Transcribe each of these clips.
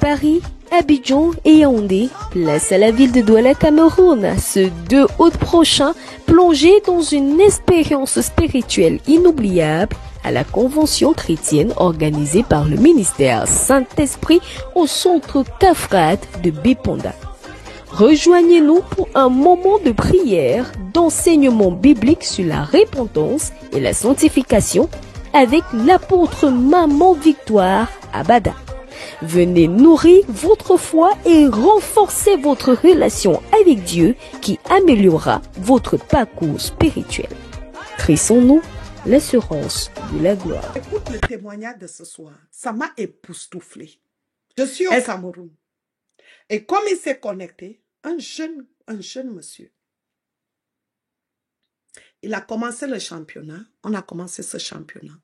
Paris, Abidjan et Yaoundé, place à la ville de Douala, Cameroun, ce 2 août prochain, plongez dans une expérience spirituelle inoubliable à la convention chrétienne organisée par le ministère Saint-Esprit au centre Kafrat de Biponda. Rejoignez-nous pour un moment de prière, d'enseignement biblique sur la repentance et la sanctification avec l'apôtre Maman Victoire Abada. Venez nourrir votre foi et renforcer votre relation avec Dieu qui améliorera votre parcours spirituel. Crissons-nous l'assurance de la gloire. Écoute le témoignage de ce soir. Ça m'a époustouflé. Je suis au Cameroun. Et comme il s'est connecté, un jeune monsieur, il a commencé le championnat. On a commencé ce championnat.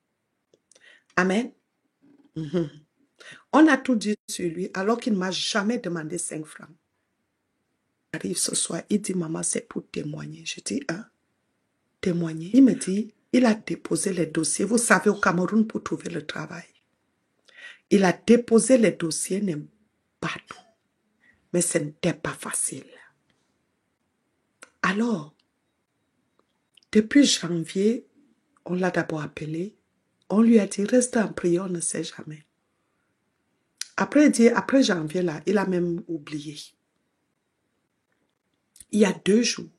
Amen. On a tout dit sur lui alors qu'il ne m'a jamais demandé 5 francs. Il arrive ce soir, il dit, maman, c'est pour témoigner. Je dis, hein, témoigner. Il me dit, il a déposé les dossiers. Vous savez, au Cameroun, pour trouver le travail. Il a déposé les dossiers partout. Mais ce n'était pas facile. Alors, depuis janvier, on l'a d'abord appelé. On lui a dit, reste en prière, on ne sait jamais. Après janvier, là, il a même oublié. Il y a 2 jours,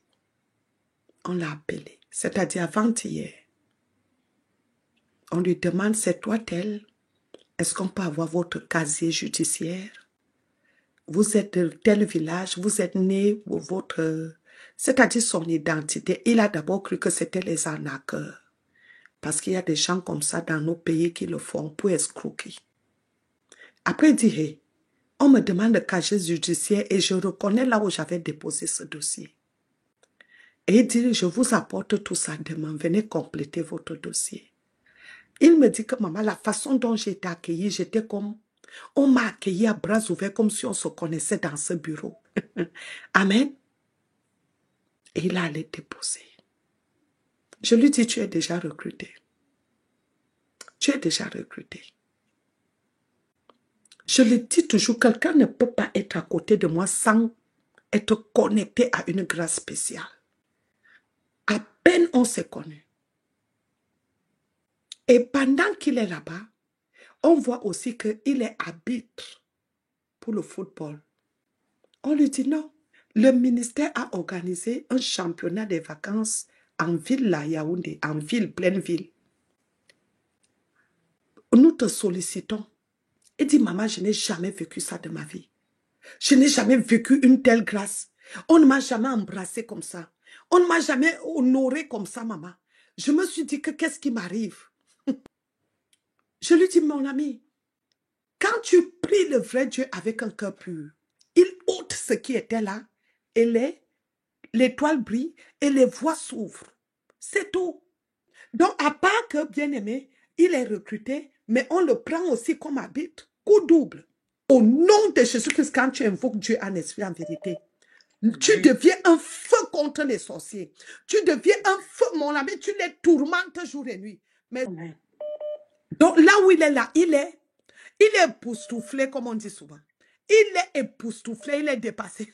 on l'a appelé, c'est-à-dire avant-hier. On lui demande, c'est toi tel? Est-ce qu'on peut avoir votre casier judiciaire? Vous êtes de tel village, vous êtes né, c'est-à-dire son identité. Il a d'abord cru que c'était les arnaqueurs. Parce qu'il y a des gens comme ça dans nos pays qui le font pour escroquer. Après, il dit, hey, on me demande le casier judiciaire et je reconnais là où j'avais déposé ce dossier. Et il dit, je vous apporte tout ça demain, venez compléter votre dossier. Il me dit que maman, la façon dont j'ai été accueillie, j'étais comme, on m'a accueilli à bras ouverts comme si on se connaissait dans ce bureau. Amen. Et il allait déposer. Je lui dis, tu es déjà recruté. Tu es déjà recruté. Je le dis toujours, quelqu'un ne peut pas être à côté de moi sans être connecté à une grâce spéciale. À peine on s'est connus. Et pendant qu'il est là-bas, on voit aussi qu'il est arbitre pour le football. On lui dit non. Le ministère a organisé un championnat des vacances en ville, là, Yaoundé, en ville, pleine ville. Nous te sollicitons. Il dit, maman, je n'ai jamais vécu ça de ma vie. Je n'ai jamais vécu une telle grâce. On ne m'a jamais embrassé comme ça. On ne m'a jamais honoré comme ça, maman. Je me suis dit que qu'est-ce qui m'arrive? Je lui dis, mon ami, quand tu pries le vrai Dieu avec un cœur pur, il ôte ce qui était là et l'étoile brille et les voies s'ouvrent. C'est tout. Donc, à part que, bien aimé, il est recruté, mais on le prend aussi comme arbitre. Coup double. Au nom de Jésus-Christ, quand tu invoques Dieu en esprit, en vérité, tu deviens un feu contre les sorciers. Tu deviens un feu, mon ami, tu les tourmentes jour et nuit. Mais, donc, là où il est là, il est époustouflé, comme on dit souvent. Il est époustouflé, il est dépassé.